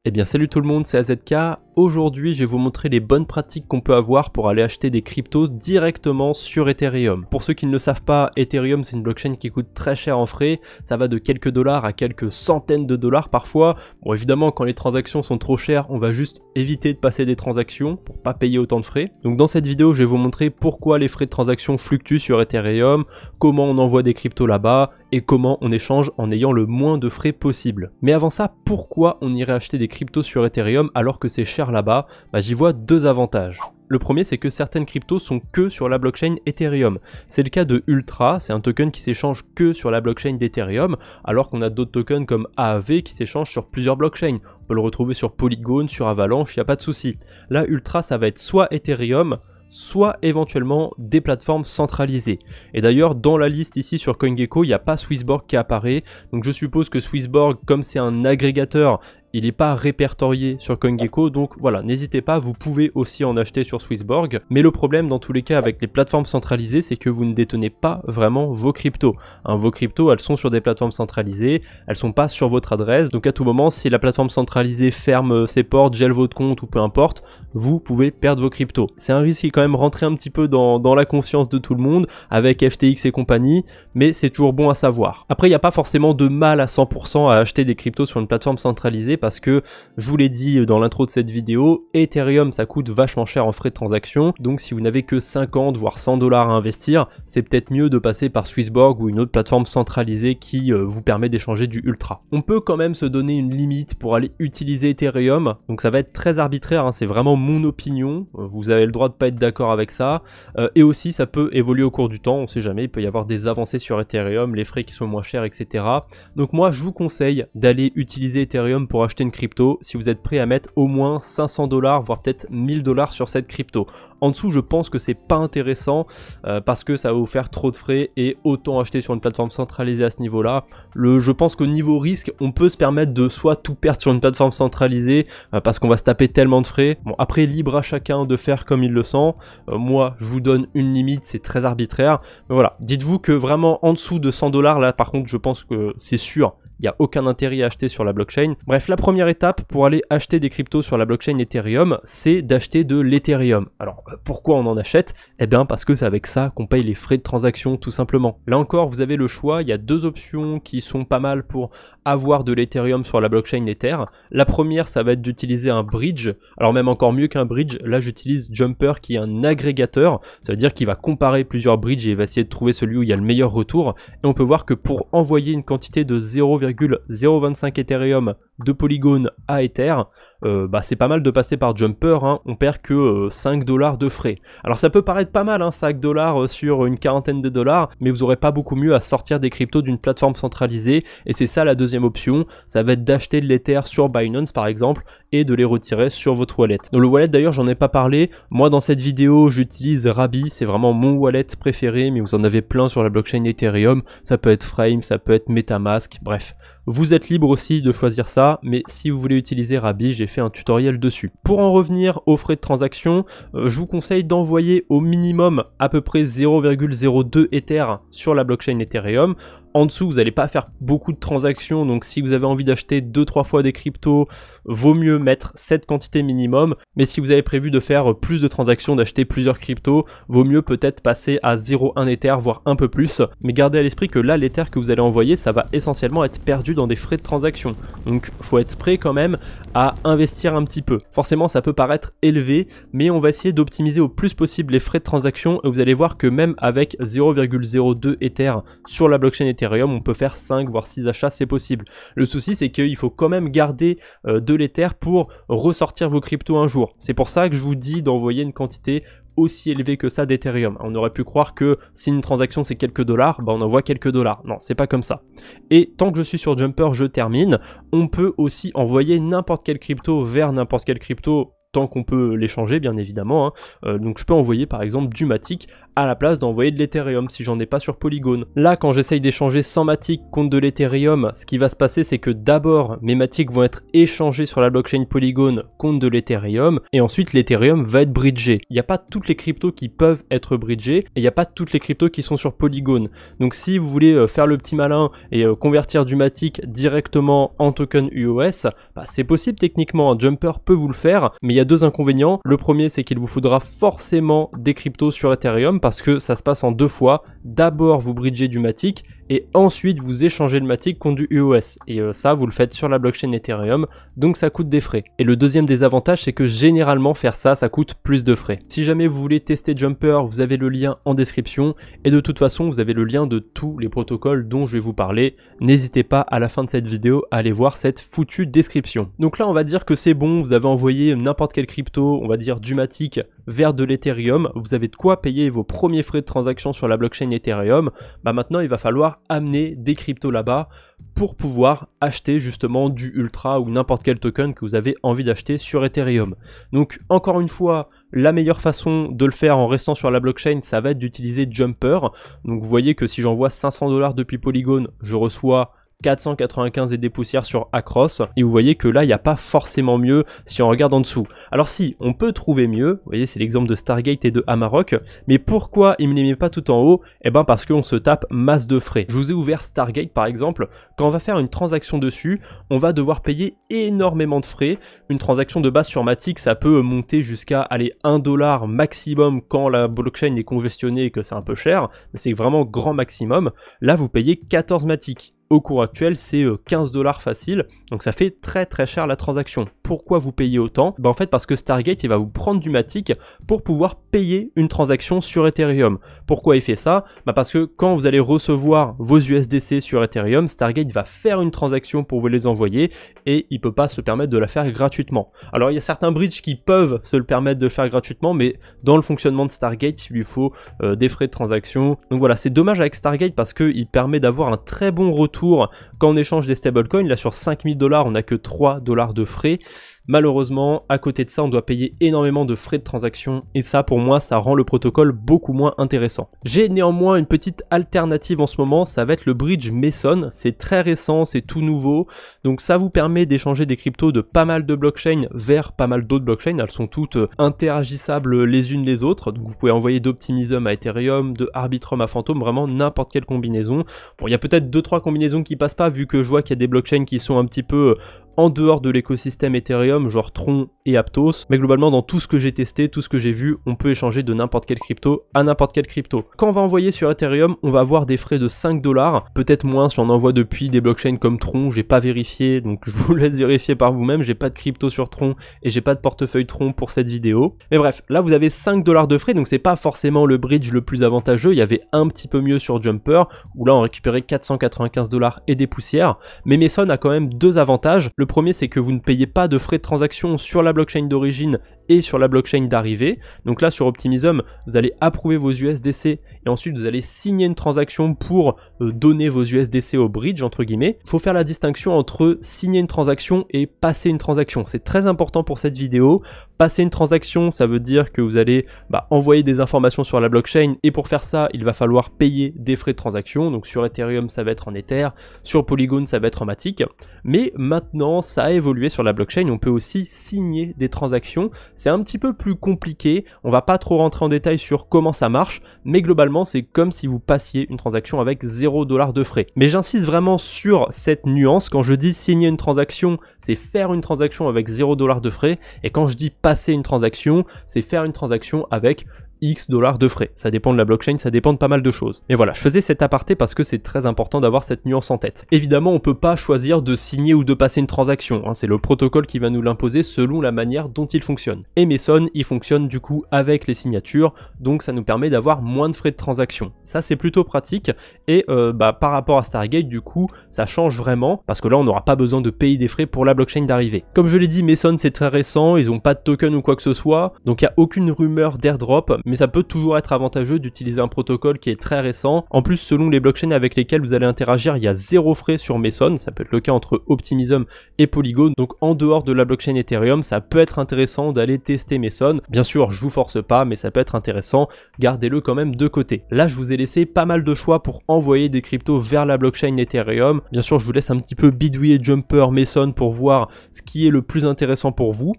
Eh bien salut tout le monde, c'est AZK. Aujourd'hui je vais vous montrer les bonnes pratiques qu'on peut avoir pour aller acheter des cryptos directement sur Ethereum. Pour ceux qui ne le savent pas, Ethereum c'est une blockchain qui coûte très cher en frais, ça va de quelques dollars à quelques centaines de dollars parfois. Bon évidemment quand les transactions sont trop chères, on va juste éviter de passer des transactions pour pas payer autant de frais. Donc dans cette vidéo je vais vous montrer pourquoi les frais de transaction fluctuent sur Ethereum, comment on envoie des cryptos là-bas et comment on échange en ayant le moins de frais possible. Mais avant ça, pourquoi on irait acheter des cryptos sur Ethereum alors que c'est cher là-bas? J'y vois deux avantages. Le premier, c'est que certaines cryptos sont que sur la blockchain Ethereum. C'est le cas de Ultra, c'est un token qui s'échange que sur la blockchain d'Ethereum, alors qu'on a d'autres tokens comme AAV qui s'échangent sur plusieurs blockchains. On peut le retrouver sur Polygon, sur Avalanche, il n'y a pas de souci. Là, Ultra, ça va être soit Ethereum, soit éventuellement des plateformes centralisées. Et d'ailleurs dans la liste ici sur CoinGecko, il n'y a pas Swissborg qui apparaît, donc je suppose que Swissborg, comme c'est un agrégateur, il n'est pas répertorié sur CoinGecko, donc voilà, n'hésitez pas, vous pouvez aussi en acheter sur Swissborg, mais le problème dans tous les cas avec les plateformes centralisées, c'est que vous ne détenez pas vraiment vos cryptos. Vos cryptos, elles sont sur des plateformes centralisées, elles sont pas sur votre adresse, donc à tout moment, si la plateforme centralisée ferme ses portes, gèle votre compte ou peu importe, vous pouvez perdre vos cryptos. C'est un risque qui est quand même rentré un petit peu dans la conscience de tout le monde, avec FTX et compagnie, mais c'est toujours bon à savoir. Après, il n'y a pas forcément de mal à 100% à acheter des cryptos sur une plateforme centralisée, parce que, je vous l'ai dit dans l'intro de cette vidéo, Ethereum ça coûte vachement cher en frais de transaction, donc si vous n'avez que 50 voire 100 dollars à investir, c'est peut-être mieux de passer par Swissborg ou une autre plateforme centralisée qui vous permet d'échanger du Ultra. On peut quand même se donner une limite pour aller utiliser Ethereum, donc ça va être très arbitraire, c'est vraiment mon opinion, vous avez le droit de pas être d'accord avec ça, et aussi ça peut évoluer au cours du temps, on sait jamais, il peut y avoir des avancées sur Ethereum, les frais qui sont moins chers, etc. Donc moi je vous conseille d'aller utiliser Ethereum pour acheter une crypto si vous êtes prêt à mettre au moins 500 dollars voire peut-être 1000 dollars sur cette crypto. En dessous je pense que c'est pas intéressant parce que ça va vous faire trop de frais et autant acheter sur une plateforme centralisée à ce niveau là. Je pense qu'au niveau risque on peut se permettre de soit tout perdre sur une plateforme centralisée parce qu'on va se taper tellement de frais. Bon après libre à chacun de faire comme il le sent, moi je vous donne une limite, c'est très arbitraire, mais voilà, dites-vous que vraiment en dessous de 100 dollars là par contre je pense que c'est sûr, il n'y a aucun intérêt à acheter sur la blockchain. Bref, la première étape pour aller acheter des cryptos sur la blockchain Ethereum, c'est d'acheter de l'Ethereum. Alors, pourquoi on en achète? Eh bien, parce que c'est avec ça qu'on paye les frais de transaction, tout simplement. Là encore, vous avez le choix, il y a deux options qui sont pas mal pour avoir de l'Ethereum sur la blockchain Ether. La première, ça va être d'utiliser un bridge. Alors même encore mieux qu'un bridge, là j'utilise Jumper qui est un agrégateur. Ça veut dire qu'il va comparer plusieurs bridges et il va essayer de trouver celui où il y a le meilleur retour. Et on peut voir que pour envoyer une quantité de 0,025 Ethereum de Polygon à Ether, c'est pas mal de passer par Jumper, on perd que 5 dollars de frais. Alors ça peut paraître pas mal, 5 dollars sur une quarantaine de dollars, mais vous aurez pas beaucoup mieux à sortir des cryptos d'une plateforme centralisée, et c'est ça la deuxième option, ça va être d'acheter de l'Ether sur Binance par exemple, et de les retirer sur votre wallet. Dans le wallet d'ailleurs j'en ai pas parlé, moi dans cette vidéo j'utilise Rabi, c'est vraiment mon wallet préféré, mais vous en avez plein sur la blockchain Ethereum, ça peut être Frame, ça peut être Metamask, bref. Vous êtes libre aussi de choisir ça, mais si vous voulez utiliser Rabi, j'ai fait un tutoriel dessus. Pour en revenir aux frais de transaction, je vous conseille d'envoyer au minimum à peu près 0,02 Ether sur la blockchain Ethereum. En dessous, vous n'allez pas faire beaucoup de transactions, donc si vous avez envie d'acheter 2-3 fois des cryptos, vaut mieux mettre cette quantité minimum. Mais si vous avez prévu de faire plus de transactions, d'acheter plusieurs cryptos, vaut mieux peut-être passer à 0,1 Ether, voire un peu plus. Mais gardez à l'esprit que là, l'Ether que vous allez envoyer, ça va essentiellement être perdu dans des frais de transaction. Donc, faut être prêt quand même à investir un petit peu. Forcément, ça peut paraître élevé, mais on va essayer d'optimiser au plus possible les frais de transaction. Et vous allez voir que même avec 0,02 Ether sur la blockchain Ethereum, on peut faire 5 voire 6 achats, c'est possible. Le souci c'est qu'il faut quand même garder de l'Ether pour ressortir vos cryptos un jour. C'est pour ça que je vous dis d'envoyer une quantité aussi élevée que ça d'Ethereum. On aurait pu croire que si une transaction c'est quelques dollars, on envoie quelques dollars. Non, c'est pas comme ça. Et tant que je suis sur Jumper, je termine. On peut aussi envoyer n'importe quelle crypto vers n'importe quelle crypto tant qu'on peut l'échanger bien évidemment. Donc je peux envoyer par exemple du Matic à la place d'envoyer de l'Ethereum si j'en ai pas sur Polygon. Là, quand j'essaye d'échanger 100 Matic contre de l'Ethereum, ce qui va se passer, c'est que d'abord, mes Matic vont être échangés sur la blockchain Polygon contre de l'Ethereum, et ensuite l'Ethereum va être bridgé. Il n'y a pas toutes les cryptos qui peuvent être bridgées, et il n'y a pas toutes les cryptos qui sont sur Polygon. Donc si vous voulez faire le petit malin et convertir du Matic directement en token UOS, bah, c'est possible techniquement, un Jumper peut vous le faire, mais il y a deux inconvénients. Le premier, c'est qu'il vous faudra forcément des cryptos sur Ethereum parce que ça se passe en deux fois. D'abord, vous bridgez du Matic et ensuite vous échangez le Matic contre du UOS. Et ça, vous le faites sur la blockchain Ethereum, donc ça coûte des frais. Et le deuxième désavantage, c'est que généralement faire ça, ça coûte plus de frais. Si jamais vous voulez tester Jumper, vous avez le lien en description. Et de toute façon, vous avez le lien de tous les protocoles dont je vais vous parler. N'hésitez pas à la fin de cette vidéo à aller voir cette foutue description. Donc là, on va dire que c'est bon, vous avez envoyé n'importe quelle crypto, on va dire du Matic vers de l'Ethereum. Vous avez de quoi payer vos premiers frais de transaction sur la blockchain Ethereum. Bah maintenant, il va falloir amener des cryptos là-bas pour pouvoir acheter justement du Ultra ou n'importe quel token que vous avez envie d'acheter sur Ethereum. Donc encore une fois, la meilleure façon de le faire en restant sur la blockchain, ça va être d'utiliser Jumper. Donc vous voyez que si j'envoie 500 $ depuis Polygon, je reçois 495 et des poussières sur Across, et vous voyez que là il n'y a pas forcément mieux si on regarde en dessous. Alors si, on peut trouver mieux, vous voyez c'est l'exemple de Stargate et de Amarok, mais pourquoi il ne les met pas tout en haut? Eh ben parce qu'on se tape masse de frais. Je vous ai ouvert Stargate par exemple, quand on va faire une transaction dessus, on va devoir payer énormément de frais. Une transaction de base sur Matic, ça peut monter jusqu'à aller 1 $ maximum quand la blockchain est congestionnée et que c'est un peu cher, mais c'est vraiment grand maximum. Là vous payez 14 Matic. Au cours actuel, c'est 15 $ facile, donc ça fait très très cher la transaction. Pourquoi vous payez autant? En fait parce que Stargate il va vous prendre du Matic pour pouvoir payer une transaction sur Ethereum. Pourquoi il fait ça? Parce que quand vous allez recevoir vos USDC sur Ethereum, Stargate va faire une transaction pour vous les envoyer et il peut pas se permettre de la faire gratuitement. Alors il y a certains bridges qui peuvent se le permettre de le faire gratuitement, mais dans le fonctionnement de Stargate, il lui faut des frais de transaction. Donc voilà, c'est dommage avec Stargate parce qu'il permet d'avoir un très bon retour quand on échange des stablecoins. Là sur 5000 $, on n'a que 3 $ de frais. Malheureusement, à côté de ça, on doit payer énormément de frais de transaction et ça, pour moi, ça rend le protocole beaucoup moins intéressant. J'ai néanmoins une petite alternative en ce moment, ça va être le bridge Meson. C'est très récent, c'est tout nouveau, donc ça vous permet d'échanger des cryptos de pas mal de blockchains vers pas mal d'autres blockchains. Elles sont toutes interagissables les unes les autres, donc vous pouvez envoyer d'Optimism à Ethereum, de Arbitrum à Phantom, vraiment n'importe quelle combinaison. Bon, il y a peut-être 2-3 combinaisons qui passent pas, vu que je vois qu'il y a des blockchains qui sont un petit peu en dehors de l'écosystème Ethereum, genre Tron et Aptos, mais globalement dans tout ce que j'ai testé, tout ce que j'ai vu, on peut échanger de n'importe quelle crypto à n'importe quelle crypto. Quand on va envoyer sur Ethereum, on va avoir des frais de 5 $, peut-être moins si on envoie depuis des blockchains comme Tron, j'ai pas vérifié, donc je vous laisse vérifier par vous-même, j'ai pas de crypto sur Tron et j'ai pas de portefeuille Tron pour cette vidéo. Mais bref, là vous avez 5 $ de frais, donc c'est pas forcément le bridge le plus avantageux, il y avait un petit peu mieux sur Jumper, où là on récupérait 495 $ et des poussières, mais Meson a quand même deux avantages. Le premier, c'est que vous ne payez pas de frais de transaction sur la blockchain d'origine et sur la blockchain d'arrivée. Donc là sur Optimism, vous allez approuver vos USDC et ensuite vous allez signer une transaction pour donner vos USDC au bridge entre guillemets. Il faut faire la distinction entre signer une transaction et passer une transaction. C'est très important pour cette vidéo. Passer une transaction, ça veut dire que vous allez envoyer des informations sur la blockchain et pour faire ça, il va falloir payer des frais de transaction. Donc sur Ethereum, ça va être en Ether, sur Polygon, ça va être en Matic. Mais maintenant, ça a évolué sur la blockchain, on peut aussi signer des transactions. C'est un petit peu plus compliqué, on va pas trop rentrer en détail sur comment ça marche, mais globalement c'est comme si vous passiez une transaction avec 0 $ de frais. Mais j'insiste vraiment sur cette nuance, quand je dis signer une transaction, c'est faire une transaction avec 0 $ de frais, et quand je dis passer une transaction, c'est faire une transaction avec X $ de frais. Ça dépend de la blockchain, ça dépend de pas mal de choses. Mais voilà, je faisais cet aparté parce que c'est très important d'avoir cette nuance en tête. Évidemment, on peut pas choisir de signer ou de passer une transaction, hein. C'est le protocole qui va nous l'imposer selon la manière dont il fonctionne. Et Meson, il fonctionne du coup avec les signatures, donc ça nous permet d'avoir moins de frais de transaction. Ça, c'est plutôt pratique, et par rapport à Stargate, du coup, ça change vraiment, parce que là, on n'aura pas besoin de payer des frais pour la blockchain d'arrivée. Comme je l'ai dit, Meson, c'est très récent, ils ont pas de token ou quoi que ce soit, donc il n'y a aucune rumeur d'airdrop, mais ça peut toujours être avantageux d'utiliser un protocole qui est très récent. En plus, selon les blockchains avec lesquels vous allez interagir, il y a 0 frais sur Meson, ça peut être le cas entre Optimism et Polygon, donc en dehors de la blockchain Ethereum, ça peut être intéressant d'aller tester Meson. Bien sûr, je vous force pas, mais ça peut être intéressant, gardez-le quand même de côté. Là, je vous ai laissé pas mal de choix pour envoyer des cryptos vers la blockchain Ethereum. Bien sûr, je vous laisse un petit peu bidouiller Jumper, Meson pour voir ce qui est le plus intéressant pour vous.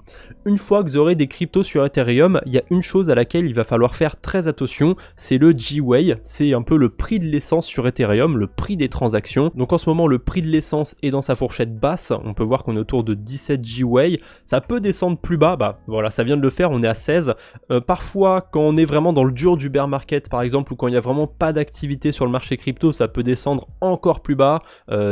Une fois que vous aurez des cryptos sur Ethereum, il y a une chose à laquelle il va falloir faire très attention, c'est le Gwei, c'est un peu le prix de l'essence sur Ethereum, le prix des transactions. Donc en ce moment, le prix de l'essence est dans sa fourchette basse, on peut voir qu'on est autour de 17 Gwei, ça peut descendre plus bas, bah voilà, ça vient de le faire, on est à 16. Parfois, quand on est vraiment dans le dur du bear market par exemple, ou quand il n'y a vraiment pas d'activité sur le marché crypto, ça peut descendre encore plus bas.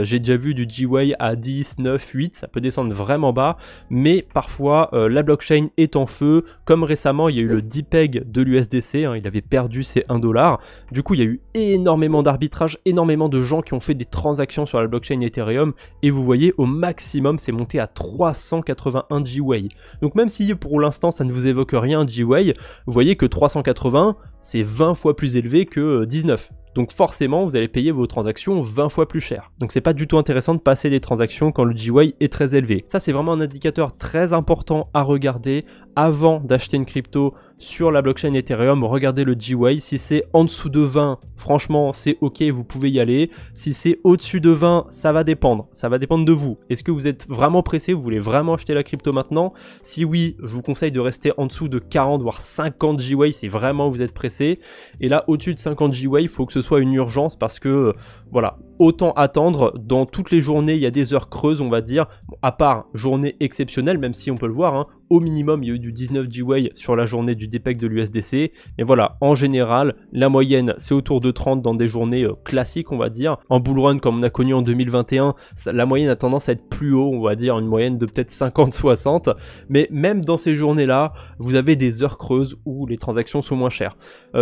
J'ai déjà vu du Gwei à 10, 9, 8, ça peut descendre vraiment bas, mais parfois la blockchain est en feu, comme récemment il y a eu le DPEG de l'USDC, il avait perdu ses 1$, du coup il y a eu énormément d'arbitrage, énormément de gens qui ont fait des transactions sur la blockchain Ethereum, et vous voyez au maximum c'est monté à 381 Gwei. Donc même si pour l'instant ça ne vous évoque rien Gwei, vous voyez que 380 c'est 20 fois plus élevé que 19. Donc forcément, vous allez payer vos transactions 20 fois plus cher. Donc c'est pas du tout intéressant de passer des transactions quand le Gwei est très élevé. Ça, c'est vraiment un indicateur très important à regarder avant d'acheter une crypto sur la blockchain Ethereum. Regardez le Gwei. Si c'est en dessous de 20, franchement, c'est ok, vous pouvez y aller. Si c'est au-dessus de 20, ça va dépendre. Ça va dépendre de vous. Est-ce que vous êtes vraiment pressé? Vous voulez vraiment acheter la crypto maintenant? Si oui, je vous conseille de rester en dessous de 40 voire 50 Gwei si vraiment vous êtes pressé. Et là, au-dessus de 50 Gwei, il faut que ce soit une urgence parce que voilà, autant attendre. Dans toutes les journées, il y a des heures creuses, on va dire, bon, à part journée exceptionnelle, même si on peut le voir, au minimum, il y a eu du 19 Gwei sur la journée du DPEG de l'USDC. Mais voilà, en général, la moyenne, c'est autour de 30 dans des journées classiques, on va dire. En bull run, comme on a connu en 2021, la moyenne a tendance à être plus haut, on va dire, une moyenne de peut-être 50-60. Mais même dans ces journées-là, vous avez des heures creuses où les transactions sont moins chères.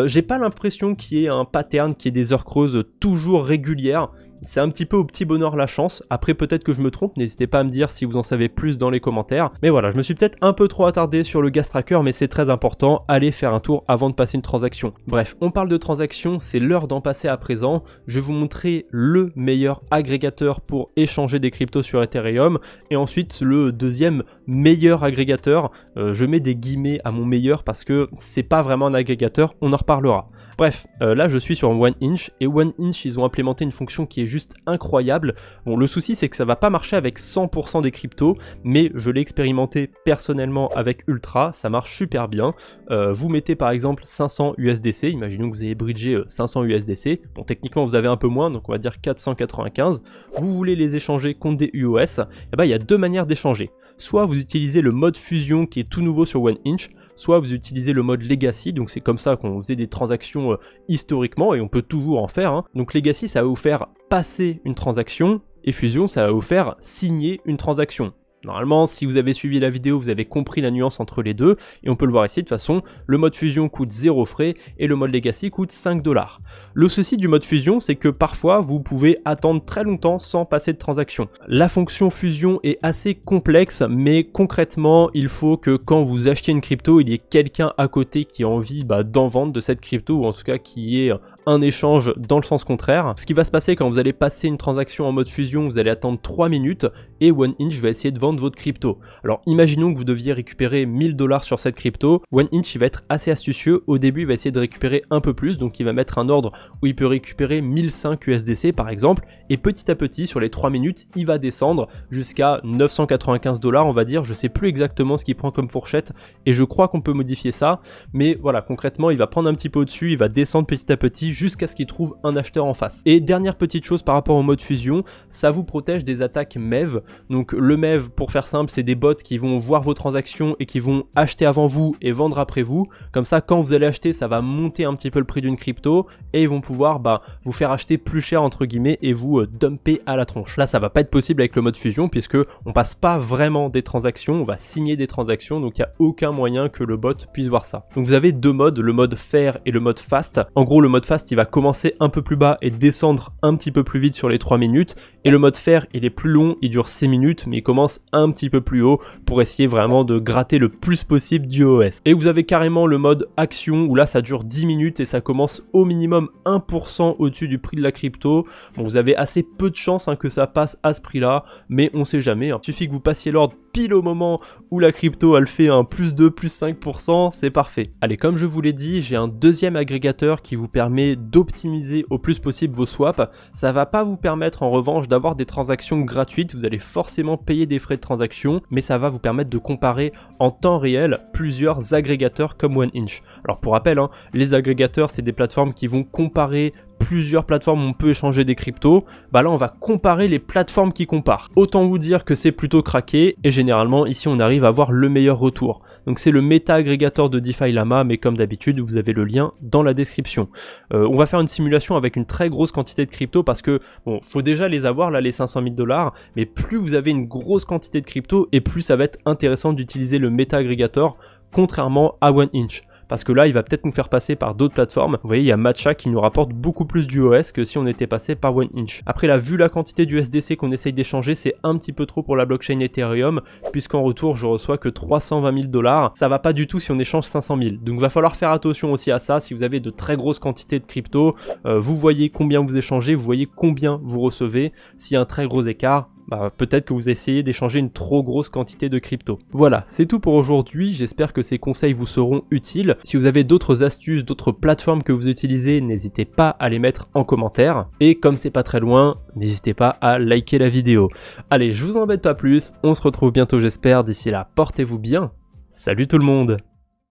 J'ai pas l'impression qu'il y ait un pattern qui est des heures creuses toujours régulières. C'est un petit peu au petit bonheur la chance. Après, peut-être que je me trompe, n'hésitez pas à me dire si vous en savez plus dans les commentaires. Mais voilà, je me suis peut-être un peu trop attardé sur le gas tracker, mais c'est très important, allez faire un tour avant de passer une transaction. Bref, on parle de transaction, c'est l'heure d'en passer à présent. Je vais vous montrer le meilleur agrégateur pour échanger des cryptos sur Ethereum, et ensuite le deuxième meilleur agrégateur. Je mets des guillemets à mon meilleur parce que c'est pas vraiment un agrégateur, on en reparlera. Bref, là je suis sur OneInch, et OneInch ils ont implémenté une fonction qui est juste incroyable. Bon, le souci c'est que ça va pas marcher avec 100% des cryptos, mais je l'ai expérimenté personnellement avec Ultra, ça marche super bien. Vous mettez par exemple 500 USDC, imaginons que vous ayez bridgé 500 USDC, bon techniquement vous avez un peu moins, donc on va dire 495, vous voulez les échanger contre des UOS, et ben il y a deux manières d'échanger. Soit vous utilisez le mode fusion qui est tout nouveau sur OneInch, soit vous utilisez le mode Legacy, donc c'est comme ça qu'on faisait des transactions historiquement, et on peut toujours en faire. Donc Legacy, ça va vous faire passer une transaction, et Fusion, ça va vous faire signer une transaction. Normalement, si vous avez suivi la vidéo, vous avez compris la nuance entre les deux, et on peut le voir ici, de toute façon, le mode fusion coûte 0 frais, et le mode legacy coûte 5$. Le souci du mode fusion, c'est que parfois, vous pouvez attendre très longtemps sans passer de transaction. La fonction fusion est assez complexe, mais concrètement, il faut que quand vous achetez une crypto, il y ait quelqu'un à côté qui a envie d'en vendre de cette crypto, ou en tout cas qui ait un échange dans le sens contraire. Ce qui va se passer quand vous allez passer une transaction en mode fusion, vous allez attendre 3 minutes et OneInch va essayer de vendre votre crypto. Alors imaginons que vous deviez récupérer 1000$ sur cette crypto, OneInch il va être assez astucieux, au début il va essayer de récupérer un peu plus, donc il va mettre un ordre où il peut récupérer 1005 USDC par exemple, et petit à petit sur les 3 minutes il va descendre jusqu'à 995$, on va dire, je sais plus exactement ce qu'il prend comme fourchette et je crois qu'on peut modifier ça, mais voilà, concrètement il va prendre un petit peu au-dessus, il va descendre petit à petit jusqu'à ce qu'il trouve un acheteur en face. Et dernière petite chose par rapport au mode fusion, ça vous protège des attaques MEV. Donc le MEV, pour faire simple, c'est des bots qui vont voir vos transactions et qui vont acheter avant vous et vendre après vous. Comme ça, quand vous allez acheter, ça va monter un petit peu le prix d'une crypto et ils vont pouvoir vous faire acheter plus cher entre guillemets et vous dumper à la tronche. Là, ça va pas être possible avec le mode fusion puisque on passe pas vraiment des transactions, on va signer des transactions, donc il n'y a aucun moyen que le bot puisse voir ça. Donc vous avez deux modes, le mode fair et le mode fast. En gros, le mode fast il va commencer un peu plus bas et descendre un petit peu plus vite sur les 3 minutes, Et le mode fer, il est plus long, il dure 6 minutes, mais il commence un petit peu plus haut pour essayer vraiment de gratter le plus possible du OS. Et vous avez carrément le mode action où là ça dure 10 minutes et ça commence au minimum 1% au-dessus du prix de la crypto. Bon, vous avez assez peu de chance que ça passe à ce prix-là, mais on sait jamais. Il suffit que vous passiez l'ordre pile au moment où la crypto elle fait un plus 2, plus 5%, c'est parfait. Allez, comme je vous l'ai dit, j'ai un deuxième agrégateur qui vous permet d'optimiser au plus possible vos swaps. Ça va pas vous permettre en revanche d'avoir des transactions gratuites, vous allez forcément payer des frais de transaction, mais ça va vous permettre de comparer en temps réel plusieurs agrégateurs comme OneInch. Alors pour rappel, les agrégateurs c'est des plateformes qui vont comparer plusieurs plateformes où on peut échanger des cryptos. Bah là on va comparer les plateformes qui comparent. Autant vous dire que c'est plutôt craqué et généralement ici on arrive à avoir le meilleur retour. Donc c'est le méta-agrégateur de DeFi Llama, mais comme d'habitude vous avez le lien dans la description. On va faire une simulation avec une très grosse quantité de crypto parce que bon, faut déjà les avoir là les 500 000 $, mais plus vous avez une grosse quantité de crypto et plus ça va être intéressant d'utiliser le méta-agrégateur contrairement à OneInch. Parce que là, il va peut-être nous faire passer par d'autres plateformes. Vous voyez, il y a Matcha qui nous rapporte beaucoup plus d'UOS que si on était passé par OneInch. Après, là, vu la quantité du SDC qu'on essaye d'échanger, c'est un petit peu trop pour la blockchain Ethereum, puisqu'en retour, je reçois que 320 000 $. Ça va pas du tout si on échange 500 000. Donc, va falloir faire attention aussi à ça. Si vous avez de très grosses quantités de crypto, vous voyez combien vous échangez, vous voyez combien vous recevez. S'il y a un très gros écart, peut-être que vous essayez d'échanger une trop grosse quantité de crypto. Voilà, c'est tout pour aujourd'hui, j'espère que ces conseils vous seront utiles. Si vous avez d'autres astuces, d'autres plateformes que vous utilisez, n'hésitez pas à les mettre en commentaire. Et comme c'est pas très loin, n'hésitez pas à liker la vidéo. Allez, je vous embête pas plus, on se retrouve bientôt j'espère, d'ici là, portez-vous bien. Salut tout le monde!